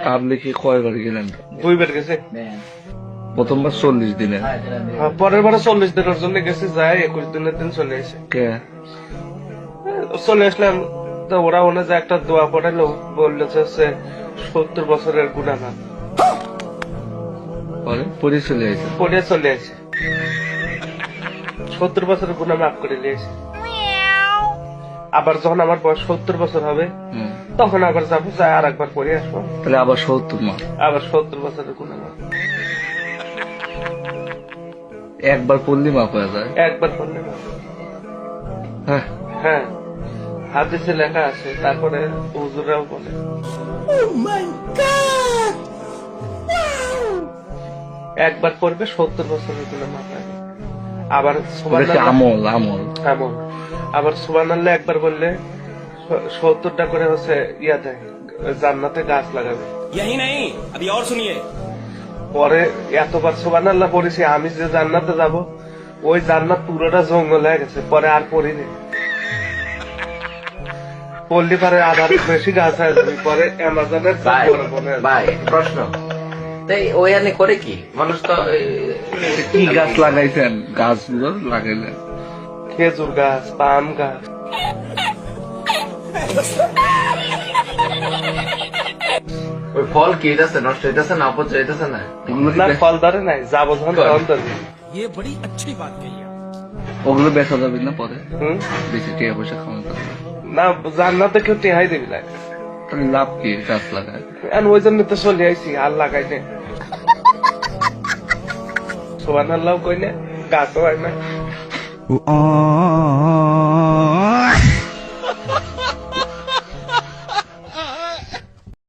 আপনি কি কয়বার গেলেন? 2 বার গেছে। প্রথমবার 40 দিনে, পরের বারে 40 দিনের জন্য গেছে, যায় 21 দিনের দিন চলে এসে কে চলে আসলাম। তো ওরা ওনে যে একটা দোয়া পড়ালো, বললো যে 70 বছরের গুনাহগার পরে পরে চলে আসে? পড়ে চলে আসে, 70 বছরের গুনাহ মাফ করে নিয়েছে। আবার যখন আমার বয়স 70 বছর হবে, তখন আবার যাবো, যাই আর একবার পড়ে আসবো, তাহলে আবার 70 মাস, আবার 70 বছরের গুনাহ মাফ। একবার পড়লে মাফ হয়ে যায়? একবার পড়লে মাফ। হ্যাঁ, হ্যাঁ, হাদিসে লেখা আছে। তারপরে হুজুরাও বলে একবার পড়বে 70 বছরের গুনাহ মাফ হয়। আবার সুবহানাল্লাহ, আমল আমল আমল। আবার সুবহানাল্লাহ একবার বললে 70টা করে হচ্ছে ইয়া দেয়, জান্নাতে গাছ লাগাবে। यही नहीं, अभी और सुनिए। পরে এতবার সুবহানাল্লাহ পড়েছি, আমি যে জান্নাতে যাব, ওই জান্নাত পুরোটা জঙ্গল হয়ে গেছে। পরে আর পড়িনি, পড়লে পরে আধার বেশি গাছ আসবে। পরে অ্যামাজনের ভাই ভাই প্রশ্ন, তাই ওই আনে করে কি মানুষ তো কি গাছ লাগাইছেন? গাছগুলো লাগাইলেন? খেজুর গাছ, পাম গাছ। ওই ফল কি হইতেছে, নষ্ট হইতেছে না, অপচয় হইতেছে না? ওগুলো না, কি- ফল ধরে নাই, যাবো যখন তখন ধরবে। ये बड़ी अच्छी बात कही आप। ওগুলো বেচা যাবে না পরে? হুম? বেশি টাকা পয়সা খাওয়াতে হবে। না, জান্নাতে কেউ টেহাই দিবি না। তাহলে লাভ কি গাছ লাগায়? আর ওই জন্য তো চলে আইছি, আর লাগাই নে। সুবহানাল্লাহ কই না, গাছও হয় না।